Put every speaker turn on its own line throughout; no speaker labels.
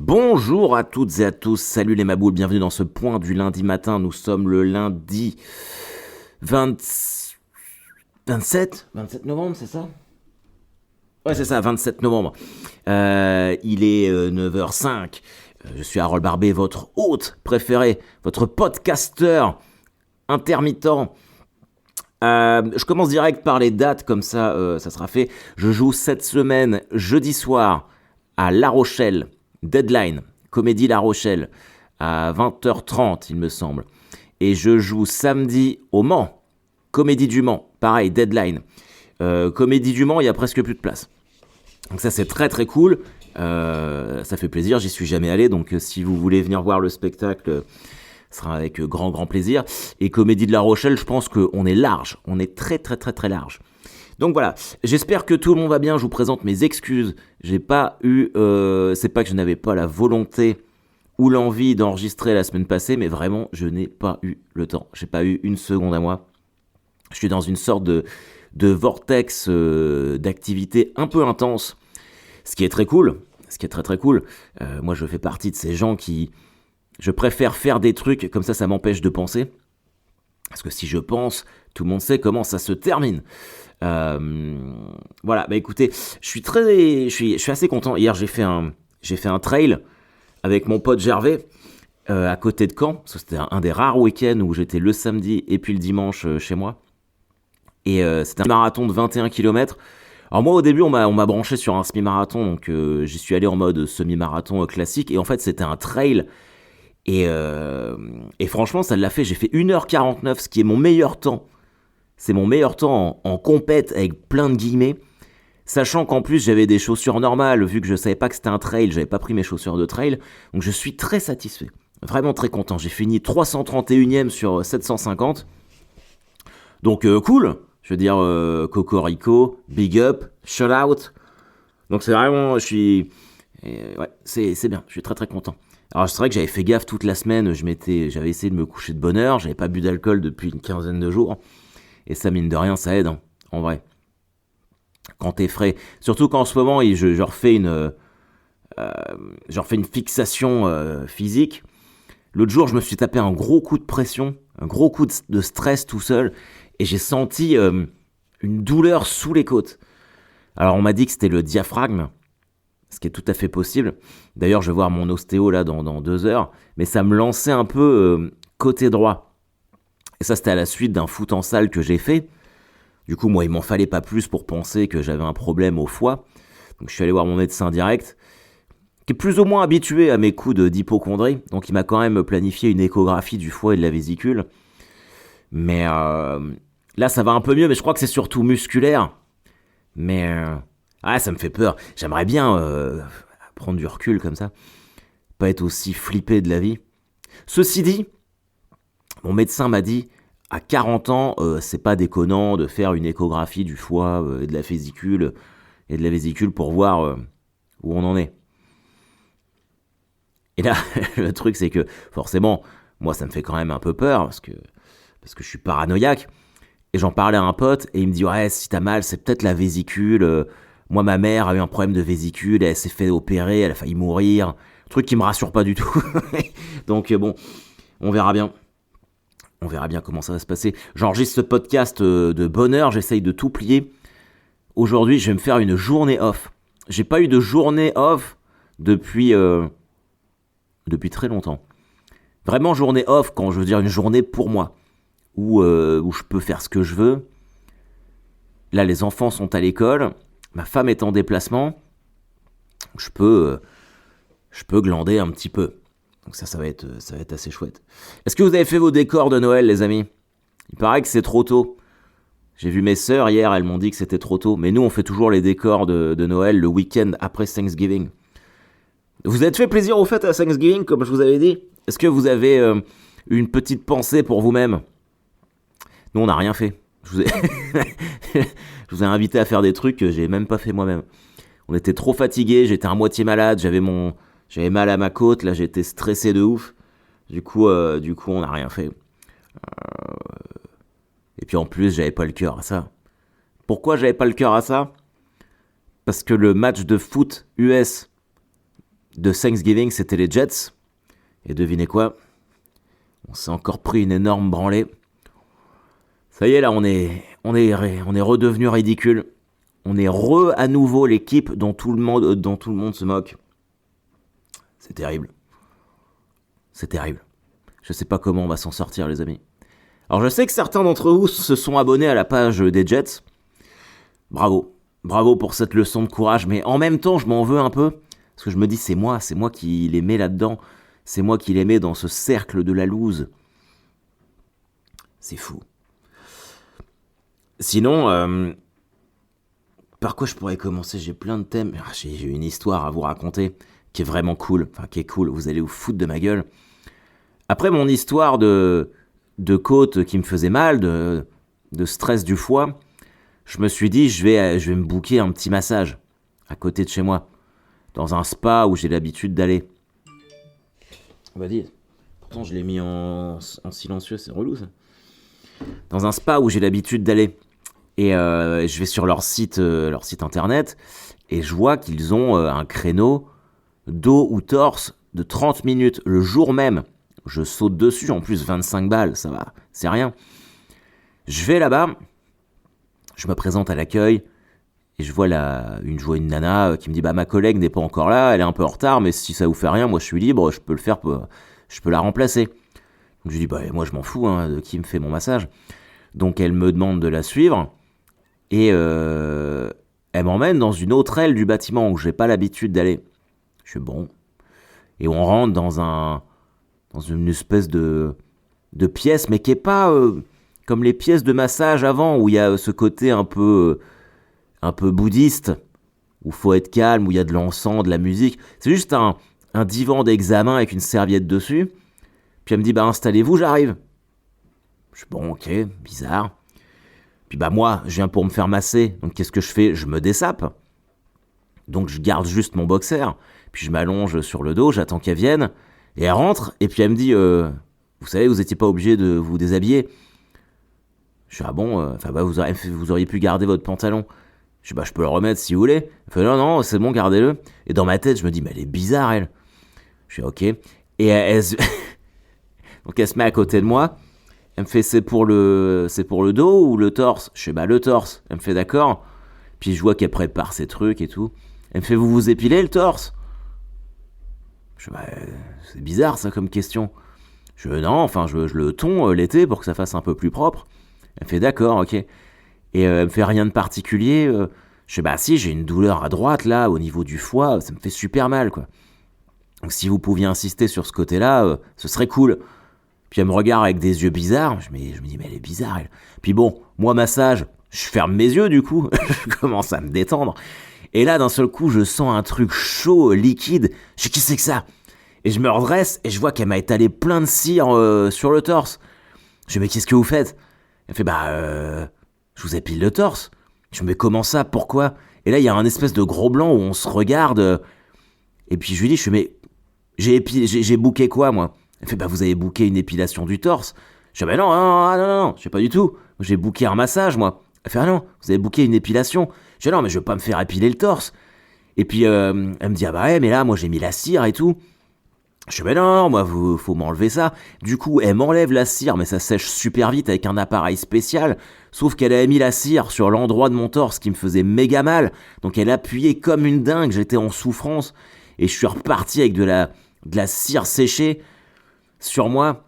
Bonjour à toutes et à tous, salut les maboules, bienvenue dans ce point du lundi matin. Nous sommes le lundi 20... 27 novembre, c'est ça? Ouais, c'est ça, 27 novembre. Il est 9h05. Je suis Harold Barbet, votre hôte préféré, votre podcasteur intermittent. Je commence direct par les dates, comme ça, ça sera fait. Je joue cette semaine, jeudi soir, à La Rochelle. Deadline, Comédie La Rochelle, à 20h30, il me semble. Et je joue samedi au Mans, Comédie du Mans, pareil, Deadline. Comédie du Mans, il y a presque plus de place. Donc ça, c'est très très cool. Ça fait plaisir, j'y suis jamais allé. Donc si vous voulez venir voir le spectacle, ce sera avec grand plaisir. Et Comédie de La Rochelle, je pense qu'on est large. On est très très très très large. Donc voilà, j'espère que tout le monde va bien, je vous présente mes excuses. J'ai pas eu, c'est pas que je n'avais pas la volonté ou l'envie d'enregistrer la semaine passée, mais vraiment, je n'ai pas eu le temps. J'ai pas eu une seconde à moi. Je suis dans une sorte de vortex d'activité un peu intense, ce qui est très cool. Ce qui est très très cool. Moi, je fais partie de ces gens qui, je préfère faire des trucs, comme ça m'empêche de penser. Parce que si je pense, tout le monde sait comment ça se termine. Voilà, bah écoutez, je suis assez content. Hier, j'ai fait un trail avec mon pote Gervais à côté de Caen. Parce que c'était un des rares week-ends où j'étais le samedi et puis le dimanche chez moi. Et c'était un marathon de 21 km. Alors moi, au début, on m'a branché sur un semi-marathon, donc j'y suis allé en mode semi-marathon classique. Et en fait, c'était un trail. Et franchement, ça l'a fait. J'ai fait 1h49, ce qui est mon meilleur temps. C'est mon meilleur temps en compète avec plein de guillemets. Sachant qu'en plus, j'avais des chaussures normales, vu que je savais pas que c'était un trail, j'avais pas pris mes chaussures de trail. Donc je suis très satisfait. Vraiment très content. J'ai fini 331ème sur 750. Donc cool. Je veux dire, Cocorico, big up, shout out. Donc c'est vraiment, ouais, c'est bien. Je suis très très content. Alors c'est vrai que j'avais fait gaffe toute la semaine. J'avais essayé de me coucher de bonne heure. J'avais pas bu d'alcool depuis une quinzaine de jours. Et ça, mine de rien, ça aide, hein, en vrai. Quand t'es frais. Surtout qu'en ce moment, je refais une fixation physique. L'autre jour, je me suis tapé un gros coup de pression, un gros coup de stress tout seul. Et j'ai senti une douleur sous les côtes. Alors, on m'a dit que c'était le diaphragme, ce qui est tout à fait possible. D'ailleurs, je vais voir mon ostéo là dans 2 heures. Mais ça me lançait un peu côté droit. Et ça, c'était à la suite d'un foot en salle que j'ai fait. Du coup, moi, il m'en fallait pas plus pour penser que j'avais un problème au foie. Donc, je suis allé voir mon médecin direct, qui est plus ou moins habitué à mes coups d'hypocondrie. Donc, il m'a quand même planifié une échographie du foie et de la vésicule. Mais là, ça va un peu mieux, mais je crois que c'est surtout musculaire. Mais ça me fait peur. J'aimerais bien prendre du recul comme ça. Pas être aussi flippé de la vie. Ceci dit, mon médecin m'a dit, à 40 ans, c'est pas déconnant de faire une échographie du foie et de la vésicule pour voir où on en est. Et là, le truc, c'est que forcément, moi, ça me fait quand même un peu peur parce que je suis paranoïaque. Et j'en parlais à un pote et il me dit, ouais, si t'as mal, c'est peut-être la vésicule. Moi, ma mère a eu un problème de vésicule, elle s'est fait opérer, elle a failli mourir. Truc qui me rassure pas du tout. Donc bon, on verra bien. On verra bien comment ça va se passer. J'enregistre ce podcast de bonne heure, j'essaye de tout plier. Aujourd'hui, je vais me faire une journée off. J'ai pas eu de journée off depuis très longtemps. Vraiment journée off, quand je veux dire une journée pour moi, où je peux faire ce que je veux. Là, les enfants sont à l'école, ma femme est en déplacement. Je peux glander un petit peu. Donc ça va être assez chouette. Est-ce que vous avez fait vos décors de Noël, les amis? Il paraît que c'est trop tôt. J'ai vu mes sœurs hier, elles m'ont dit que c'était trop tôt. Mais nous, on fait toujours les décors de Noël le week-end après Thanksgiving. Vous êtes fait plaisir aux fêtes à Thanksgiving, comme je vous avais dit? Est-ce que vous avez une petite pensée pour vous-même? Nous, on n'a rien fait. Je vous ai invité à faire des trucs que j'ai même pas fait moi-même. On était trop fatigués, j'étais à moitié malade, j'avais mal à ma côte, là j'étais stressé de ouf. Du coup, on n'a rien fait. Et puis en plus, j'avais pas le cœur à ça. Pourquoi j'avais pas le cœur à ça? Parce que le match de foot US de Thanksgiving, c'était les Jets. Et devinez quoi? On s'est encore pris une énorme branlée. Ça y est, là, on est redevenu ridicule. On est à nouveau l'équipe dont tout le monde se moque. C'est terrible. C'est terrible. Je sais pas comment on va s'en sortir, les amis. Alors, je sais que certains d'entre vous se sont abonnés à la page des Jets. Bravo. Bravo pour cette leçon de courage. Mais en même temps, je m'en veux un peu. Parce que je me dis, c'est moi qui les mets là-dedans. C'est moi qui les mets dans ce cercle de la loose. C'est fou. Sinon, par quoi je pourrais commencer? J'ai plein de thèmes. J'ai une histoire à vous raconter qui est vraiment cool. Enfin, qui est cool. Vous allez vous foutre de ma gueule. Après mon histoire de côte qui me faisait mal, de stress du foie, je me suis dit, je vais me booker un petit massage à côté de chez moi, dans un spa où j'ai l'habitude d'aller. Bah dis, pourtant je l'ai mis en silencieux, c'est relou ça. Dans un spa où j'ai l'habitude d'aller. Et je vais sur leur site internet et je vois qu'ils ont un créneau dos ou torse de 30 minutes le jour même. Je saute dessus, en plus 25 balles, ça va, c'est rien. Je vais là-bas, je me présente à l'accueil et je vois une nana qui me dit ma collègue n'est pas encore là, elle est un peu en retard, mais si ça vous fait rien, moi je suis libre, je peux la remplacer. Donc je lui dis moi je m'en fous de qui me fait mon massage. Donc elle me demande de la suivre et elle m'emmène dans une autre aile du bâtiment où j'ai pas l'habitude d'aller. Je suis bon. Et on rentre dans une espèce de pièce, mais qui est pas comme les pièces de massage avant, où il y a ce côté un peu bouddhiste, où faut être calme, où il y a de l'encens, de la musique. C'est juste un divan d'examen avec une serviette dessus. Puis elle me dit installez-vous, j'arrive. Je suis bon, ok, bizarre. Puis moi, je viens pour me faire masser, donc qu'est-ce que je fais? Je me dessape. Donc je garde juste mon boxer, puis je m'allonge sur le dos, j'attends qu'elle vienne. Et elle rentre, et puis elle me dit vous savez, vous n'étiez pas obligé de vous déshabiller. Je suis bon, vous auriez pu garder votre pantalon. Je dis je peux le remettre si vous voulez. Elle fait non, c'est bon, gardez-le. Et dans ma tête, je me dis mais elle est bizarre, elle. Je suis ok. Et donc elle se met à côté de moi. Elle me fait c'est pour le dos ou le torse? Je fais le torse. Elle me fait d'accord. Puis je vois qu'elle prépare ses trucs et tout. Elle me fait vous épilez le torse? Je c'est bizarre ça comme question. Je non, je le tonds l'été pour que ça fasse un peu plus propre. Elle me fait d'accord, ok. Et elle me fait rien de particulier. Je fais si, j'ai une douleur à droite là, au niveau du foie, ça me fait super mal quoi. Donc si vous pouviez insister sur ce côté-là, ce serait cool. Puis elle me regarde avec des yeux bizarres. Je me dis mais elle est bizarre elle. Puis bon, moi massage, je ferme mes yeux du coup. Je commence à me détendre. Et là d'un seul coup, je sens un truc chaud, liquide. Je sais qui c'est que ça? Et je me redresse et je vois qu'elle m'a étalé plein de cire sur le torse. Je dis mais qu'est-ce que vous faites? Elle fait je vous épile le torse. Je me dis comment ça? Pourquoi? Et là il y a un espèce de gros blanc où on se regarde. Et puis je lui dis mais j'ai booké quoi moi? Elle fait vous avez booké une épilation du torse. Je dis non, je sais pas du tout. J'ai booké un massage moi. Elle fait non, vous avez booké une épilation. Je dis non mais je veux pas me faire épiler le torse. Et puis elle me dit ouais mais là moi j'ai mis la cire et tout. Je dis non, moi faut m'enlever ça. Du coup elle m'enlève la cire mais ça sèche super vite avec un appareil spécial. Sauf qu'elle avait mis la cire sur l'endroit de mon torse qui me faisait méga mal. Donc elle appuyait comme une dingue, j'étais en souffrance. Et je suis reparti avec de la cire séchée sur moi.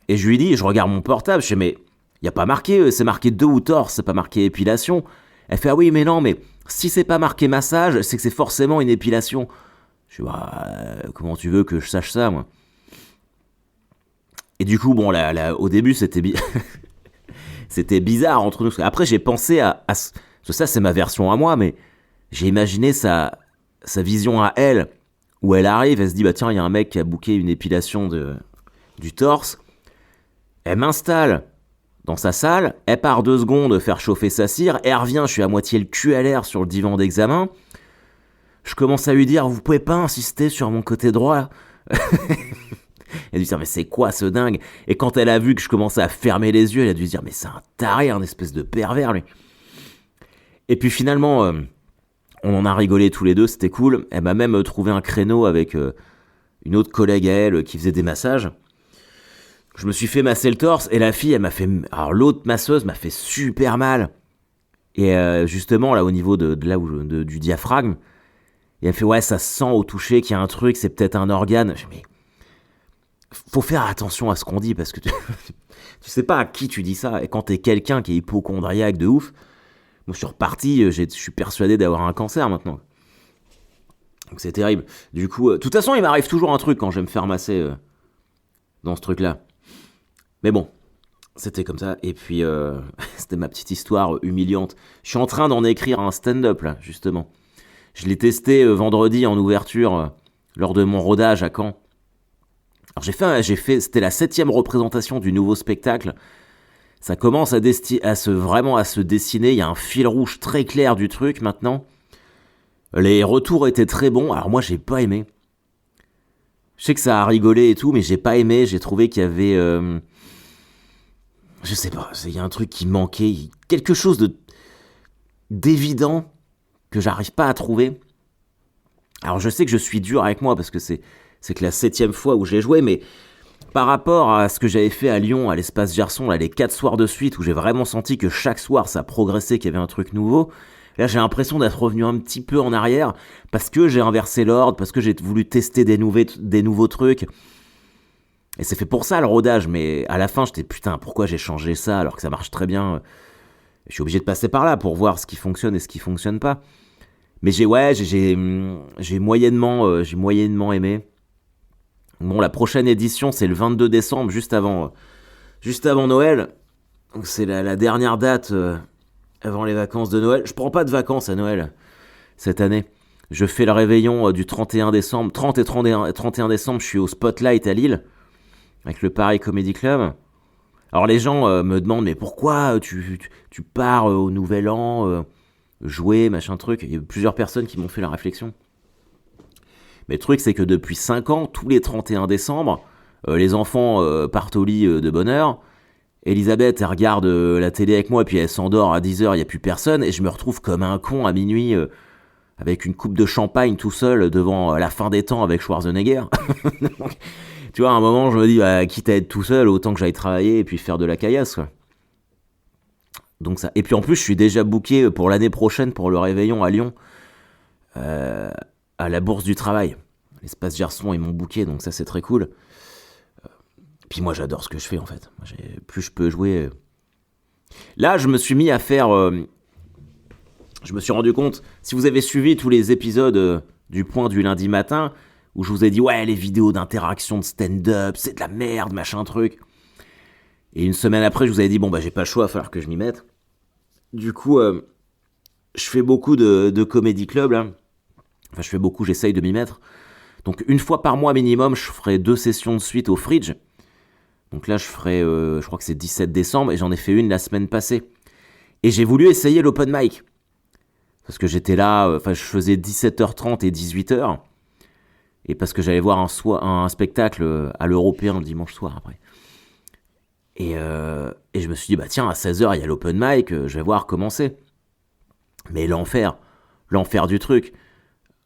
Et je lui dis, je regarde mon portable, je dis mais y a pas marqué, c'est marqué dos ou torse, c'est pas marqué épilation. Elle fait oui mais non, mais si c'est pas marqué massage, c'est que c'est forcément une épilation. Je dis comment tu veux que je sache ça moi? Et du coup bon là au début c'était c'était bizarre entre nous. Après j'ai pensé à ça c'est ma version à moi, mais j'ai imaginé sa vision à elle, où elle arrive, elle se dit tiens il y a un mec qui a booké une épilation du torse. Elle m'installe dans sa salle, elle part 2 secondes faire chauffer sa cire, elle revient, je suis à moitié le cul à l'air sur le divan d'examen. Je commence à lui dire vous pouvez pas insister sur mon côté droit là? Elle dit mais c'est quoi ce dingue? Et quand elle a vu que je commençais à fermer les yeux, elle a dû se dire mais c'est un taré, un espèce de pervers lui. Et puis finalement On en a rigolé tous les deux, c'était cool. Elle m'a même trouvé un créneau avec une autre collègue à elle qui faisait des massages. Je me suis fait masser le torse et la fille, elle m'a fait... Alors l'autre masseuse m'a fait super mal. Et justement, là, au niveau de là où du diaphragme, et elle me fait, ouais, ça se sent au toucher qu'il y a un truc, c'est peut-être un organe. Je dis, mais faut faire attention à ce qu'on dit, parce que tu sais pas à qui tu dis ça. Et quand t'es quelqu'un qui est hypochondriaque de ouf, moi je suis reparti, je suis persuadé d'avoir un cancer maintenant. Donc c'est terrible. Du coup, de toute façon, il m'arrive toujours un truc quand je vais me faire masser dans ce truc-là. Mais bon, c'était comme ça. Et puis, c'était ma petite histoire humiliante. Je suis en train d'en écrire un stand-up, là, justement. Je l'ai testé vendredi en ouverture lors de mon rodage à Caen. Alors c'était la 7e représentation du nouveau spectacle. Ça commence vraiment à se dessiner. Il y a un fil rouge très clair du truc maintenant. Les retours étaient très bons. Alors moi, j'ai pas aimé. Je sais que ça a rigolé et tout, mais j'ai pas aimé. J'ai trouvé qu'il y avait... je sais pas, il y a un truc qui manquait. Quelque chose d'évident que j'arrive pas à trouver. Alors je sais que je suis dur avec moi parce que c'est que la 7e fois où j'ai joué, mais par rapport à ce que j'avais fait à Lyon, à l'espace Gerson, là, les 4 soirs de suite où j'ai vraiment senti que chaque soir ça progressait, qu'il y avait un truc nouveau, là j'ai l'impression d'être revenu un petit peu en arrière parce que j'ai inversé l'ordre, parce que j'ai voulu tester des nouveaux trucs. Et c'est fait pour ça le rodage, mais à la fin j'étais putain, pourquoi j'ai changé ça alors que ça marche très bien. Je suis obligé de passer par là pour voir ce qui fonctionne et ce qui fonctionne pas. Mais j'ai moyennement aimé. Bon, la prochaine édition, c'est le 22 décembre, juste avant Noël. Donc c'est la dernière date avant les vacances de Noël. Je prends pas de vacances à Noël cette année. Je fais le réveillon du 31 décembre. 30 et 31 décembre, je suis au Spotlight à Lille, avec le Paris Comedy Club. Alors les gens me demandent, mais pourquoi tu pars au Nouvel An jouer, machin truc. Il y a plusieurs personnes qui m'ont fait la réflexion. Mais le truc, c'est que depuis 5 ans, tous les 31 décembre, les enfants partent au lit de bonne heure. Elisabeth, elle regarde la télé avec moi, et puis elle s'endort à 10h, il n'y a plus personne, et je me retrouve comme un con à minuit, avec une coupe de champagne tout seul, devant la fin des temps avec Schwarzenegger. Tu vois, à un moment, je me dis, bah, quitte à être tout seul, autant que j'aille travailler, et puis faire de la caillasse, quoi. Donc ça. Et puis en plus, je suis déjà booké pour l'année prochaine pour le réveillon à Lyon, à la Bourse du Travail. L'espace Gerson, ils m'ont booké, donc ça c'est très cool. Puis moi j'adore ce que je fais en fait. Plus je peux jouer. Là, je me suis mis à faire. Je me suis rendu compte, si vous avez suivi tous les épisodes du Point du lundi matin, où je vous ai dit, ouais, les vidéos d'interaction de stand-up, c'est de la merde, machin truc. Et une semaine après, je vous avais dit, bon, bah, j'ai pas le choix, il va falloir que je m'y mette. Du coup, je fais beaucoup de comédie club, là. Enfin, j'essaye de m'y mettre. Donc, une fois par mois minimum, je ferai 2 sessions de suite au Fridge. Donc là, je ferai, je crois que c'est 17 décembre, et j'en ai fait une la semaine passée. Et j'ai voulu essayer l'open mic. Parce que j'étais là, je faisais 17h30 et 18h. Et parce que j'allais voir un spectacle à l'Européen le dimanche soir après. Et je me suis dit, bah tiens, à 16h, il y a l'open mic, je vais voir comment c'est. Mais l'enfer du truc.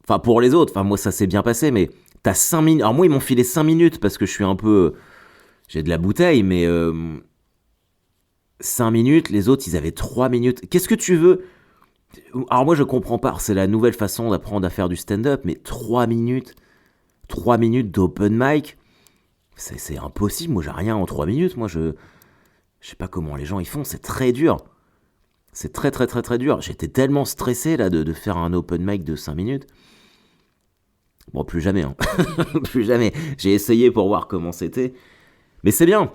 Enfin, pour les autres, moi ça s'est bien passé, mais t'as 5 minutes. Alors moi, ils m'ont filé 5 minutes parce que je suis un peu... j'ai de la bouteille, mais 5 minutes, les autres, ils avaient 3 minutes. Qu'est-ce que tu veux ? Alors moi, je comprends pas, c'est la nouvelle façon d'apprendre à faire du stand-up, mais 3 minutes d'open mic, c'est impossible. Moi, j'ai rien en 3 minutes. Moi, je sais pas comment les gens ils font, c'est très dur. C'est très très très très dur. J'étais tellement stressé là de faire un open mic de 5 minutes. Bon, plus jamais, hein. Plus jamais. J'ai essayé pour voir comment c'était. Mais c'est bien.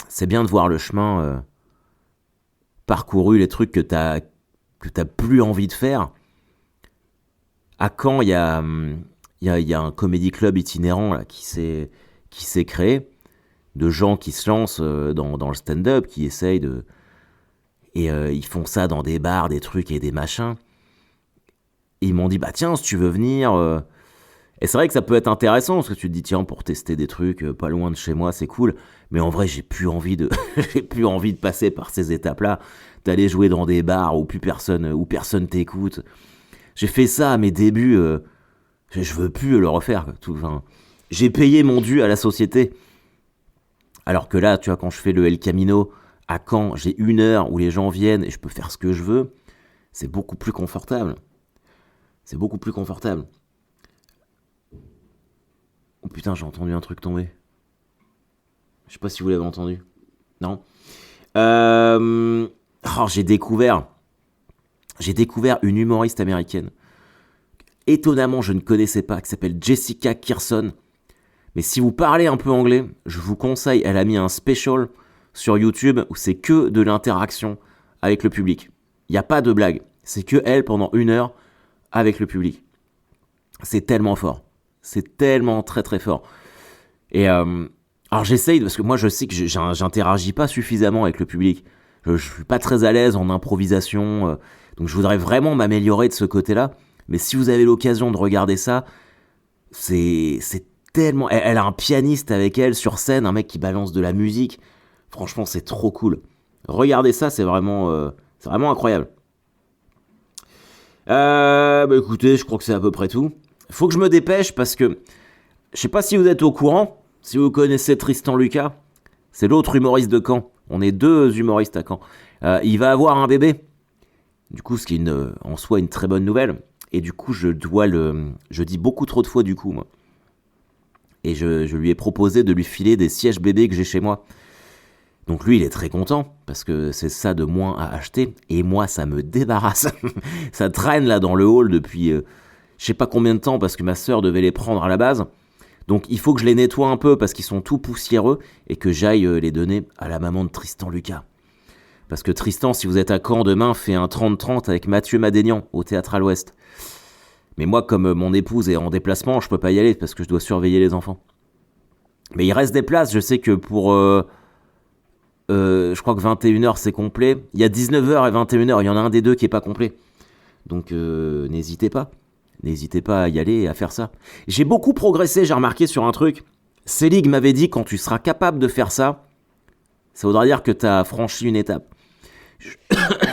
C'est bien de voir le chemin parcouru, les trucs que t'as plus envie de faire. À Caen, il y a un comédie club itinérant là, qui s'est créé, de gens qui se lancent dans le stand-up, qui essayent de... Et ils font ça dans des bars, des trucs et des machins. Et ils m'ont dit, bah tiens, si tu veux venir... Et c'est vrai que ça peut être intéressant, parce que tu te dis, tiens, pour tester des trucs pas loin de chez moi, c'est cool. Mais en vrai, j'ai plus envie de passer par ces étapes-là, d'aller jouer dans des bars où personne t'écoute, J'ai fait ça à mes débuts, je veux plus le refaire. Enfin, j'ai payé mon dû à la société. Alors que là, tu vois, quand je fais le El Camino à Caen, j'ai 1 heure où les gens viennent et je peux faire ce que je veux. C'est beaucoup plus confortable. C'est beaucoup plus confortable. Oh putain, j'ai entendu un truc tomber. Je sais pas si vous l'avez entendu. Non. Oh, j'ai découvert une humoriste américaine. Étonnamment, je ne connaissais pas, qui s'appelle Jessica Kirson. Mais si vous parlez un peu anglais, je vous conseille, elle a mis un special sur YouTube où c'est que de l'interaction avec le public. Il n'y a pas de blague. C'est que elle pendant 1 heure avec le public. C'est tellement fort. C'est tellement très très fort. Et alors j'essaye, parce que moi je sais que j'interagis pas suffisamment avec le public. Je suis pas très à l'aise en improvisation. Donc je voudrais vraiment m'améliorer de ce côté-là. Mais si vous avez l'occasion de regarder ça, c'est tellement... Elle a un pianiste avec elle sur scène, un mec qui balance de la musique. Franchement, c'est trop cool. Regardez ça, c'est vraiment incroyable. Bah écoutez, je crois que c'est à peu près tout. Faut que je me dépêche parce que je sais pas si vous êtes au courant, si vous connaissez Tristan Lucas, c'est l'autre humoriste de Caen. On est 2 humoristes à Caen. Il va avoir un bébé. Du coup, ce qui est en soi une très bonne nouvelle. Et du coup, je dis beaucoup trop de fois du coup, moi. Et je lui ai proposé de lui filer des sièges bébés que j'ai chez moi. Donc lui, il est très content, parce que c'est ça de moins à acheter. Et moi, ça me débarrasse. Ça traîne là dans le hall depuis je sais pas combien de temps, parce que ma sœur devait les prendre à la base. Donc il faut que je les nettoie un peu, parce qu'ils sont tout poussiéreux, et que j'aille les donner à la maman de Tristan Lucas. Parce que Tristan, si vous êtes à Caen demain, fait un 30-30 avec Mathieu Madénian, au Théâtre à l'Ouest. Mais moi, comme mon épouse est en déplacement, je peux pas y aller, parce que je dois surveiller les enfants. Mais il reste des places, je sais que pour... je crois que 21h c'est complet. Il y a 19h et 21h, il y en a un des deux qui est pas complet. Donc n'hésitez pas. N'hésitez pas à y aller et à faire ça. J'ai beaucoup progressé, j'ai remarqué sur un truc. Selig m'avait dit, quand tu seras capable de faire ça, ça voudra dire que tu as franchi une étape.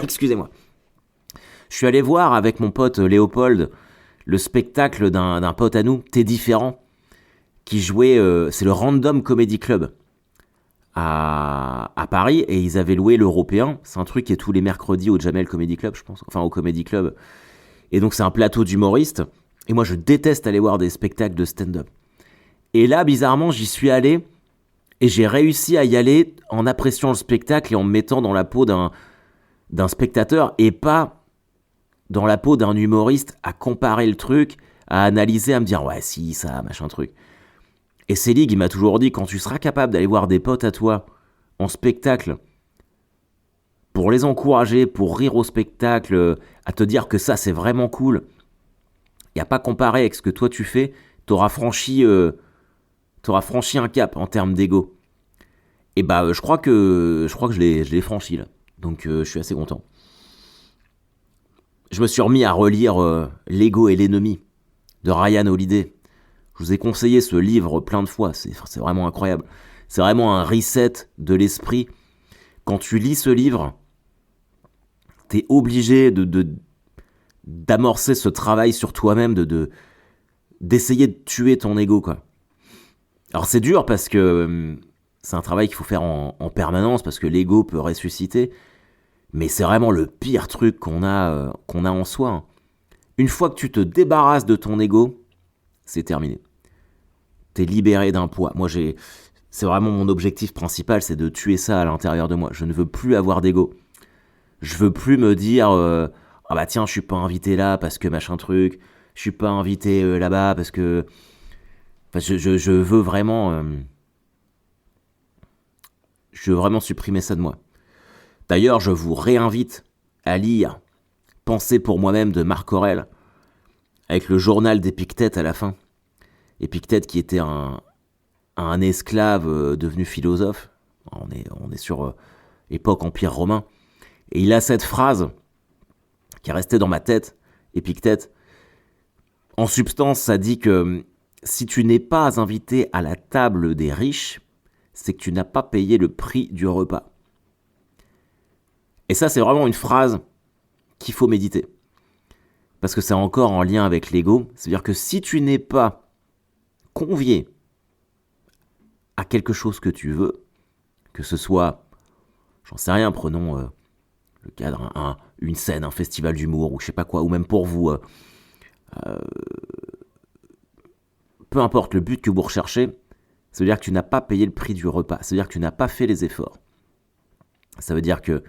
Excusez-moi. Je suis allé voir avec mon pote Léopold le spectacle d'un pote à nous, T'es différent, qui jouait, c'est le Random Comedy Club à Paris, et ils avaient loué l'Européen. C'est un truc qui est tous les mercredis au Jamel Comedy Club, je pense. Enfin, au Comedy Club. Et donc, c'est un plateau d'humoristes. Et moi, je déteste aller voir des spectacles de stand-up. Et là, bizarrement, j'y suis allé. Et j'ai réussi à y aller en appréciant le spectacle et en me mettant dans la peau d'un spectateur et pas dans la peau d'un humoriste à comparer le truc, à analyser, à me dire « Ouais, si, ça, machin truc ». Et Selig, il m'a toujours dit, quand tu seras capable d'aller voir des potes à toi en spectacle, pour les encourager, pour rire au spectacle, à te dire que ça c'est vraiment cool, et à pas comparer avec ce que toi tu fais, t'auras franchi un cap en termes d'ego. Et bah je crois que je l'ai franchi là. Donc je suis assez content. Je me suis remis à relire L'ego et l'ennemi de Ryan Holiday. Je vous ai conseillé ce livre plein de fois, c'est vraiment incroyable. C'est vraiment un reset de l'esprit. Quand tu lis ce livre, t'es obligé d'amorcer ce travail sur toi-même, d'essayer de tuer ton ego, quoi. Alors c'est dur parce que c'est un travail qu'il faut faire en permanence, parce que l'ego peut ressusciter, mais c'est vraiment le pire truc qu'on a en soi, hein. Une fois que tu te débarrasses de ton ego, c'est terminé. T'es libéré d'un poids. Moi, c'est vraiment mon objectif principal, c'est de tuer ça à l'intérieur de moi. Je ne veux plus avoir d'ego. Je veux plus me dire ah bah tiens, je suis pas invité là parce que machin truc. Je suis pas invité là-bas parce que... Enfin, je veux vraiment... je veux vraiment supprimer ça de moi. D'ailleurs, je vous réinvite à lire Penser pour moi-même de Marc Aurèle, avec le journal d'Épictète à la fin. Épictète qui était un esclave devenu philosophe. On est sur époque Empire romain. Et il a cette phrase qui est restée dans ma tête, Épictète. En substance, ça dit que si tu n'es pas invité à la table des riches, c'est que tu n'as pas payé le prix du repas. Et ça, c'est vraiment une phrase qu'il faut méditer. parce que c'est encore en lien avec l'ego. C'est-à-dire que si tu n'es pas convié à quelque chose que tu veux, que ce soit, j'en sais rien, prenons le cadre, une scène, un festival d'humour, ou je sais pas quoi, ou même pour vous, peu importe le but que vous recherchez, ça veut dire que tu n'as pas payé le prix du repas, ça veut dire que tu n'as pas fait les efforts. Ça veut dire que tu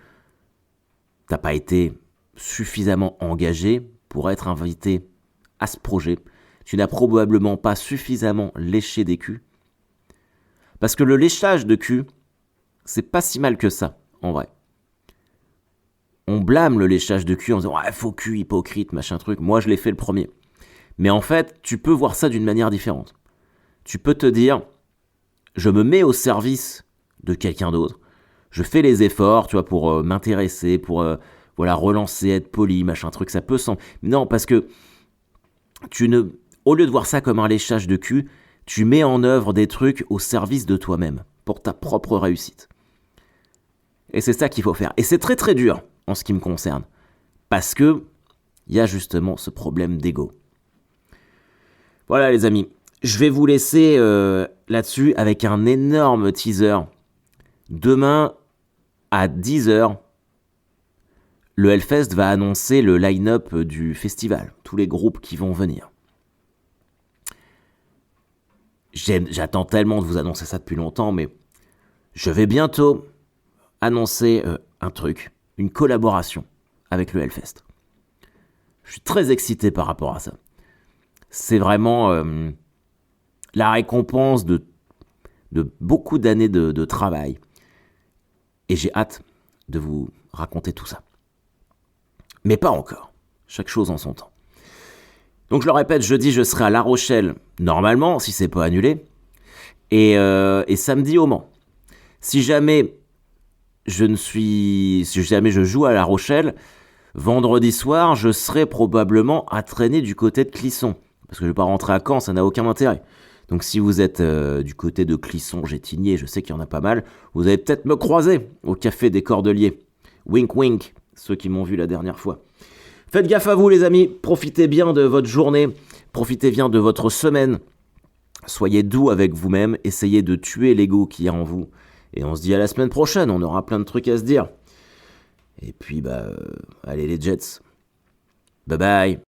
n'as pas été suffisamment engagé pour être invité à ce projet. Tu n'as probablement pas suffisamment léché des culs. Parce que le léchage de cul, c'est pas si mal que ça, en vrai. On blâme le léchage de cul en disant « Ouais, faux cul, hypocrite, machin truc. » Moi, je l'ai fait le premier. Mais en fait, tu peux voir ça d'une manière différente. Tu peux te dire « Je me mets au service de quelqu'un d'autre. Je fais les efforts, tu vois, pour m'intéresser, pour voilà, relancer, être poli, machin truc. » Ça peut sembler... Non, parce que au lieu de voir ça comme un léchage de cul, tu mets en œuvre des trucs au service de toi-même, pour ta propre réussite. Et c'est ça qu'il faut faire. Et c'est très très dur, en ce qui me concerne, parce que il y a justement ce problème d'ego. Voilà les amis, je vais vous laisser là-dessus avec un énorme teaser. Demain, à 10h, le Hellfest va annoncer le line-up du festival, tous les groupes qui vont venir. J'attends tellement de vous annoncer ça depuis longtemps, mais je vais bientôt annoncer un truc, une collaboration avec le Hellfest. Je suis très excité par rapport à ça. C'est vraiment la récompense de beaucoup d'années de travail. Et j'ai hâte de vous raconter tout ça. Mais pas encore. Chaque chose en son temps. Donc je le répète, jeudi, je serai à La Rochelle, normalement, si c'est pas annulé. Et samedi au Mans. Si jamais je joue à La Rochelle, vendredi soir, je serai probablement à traîner du côté de Clisson. Parce que je vais pas rentrer à Caen, ça n'a aucun intérêt. Donc si vous êtes du côté de Clisson, Gétigné, je sais qu'il y en a pas mal, vous allez peut-être me croiser au Café des Cordeliers. Wink wink, ceux qui m'ont vu la dernière fois. Faites gaffe à vous les amis, profitez bien de votre journée, profitez bien de votre semaine. Soyez doux avec vous-même, essayez de tuer l'ego qu'il y a en vous. Et on se dit à la semaine prochaine, on aura plein de trucs à se dire. Et puis allez les Jets. Bye bye.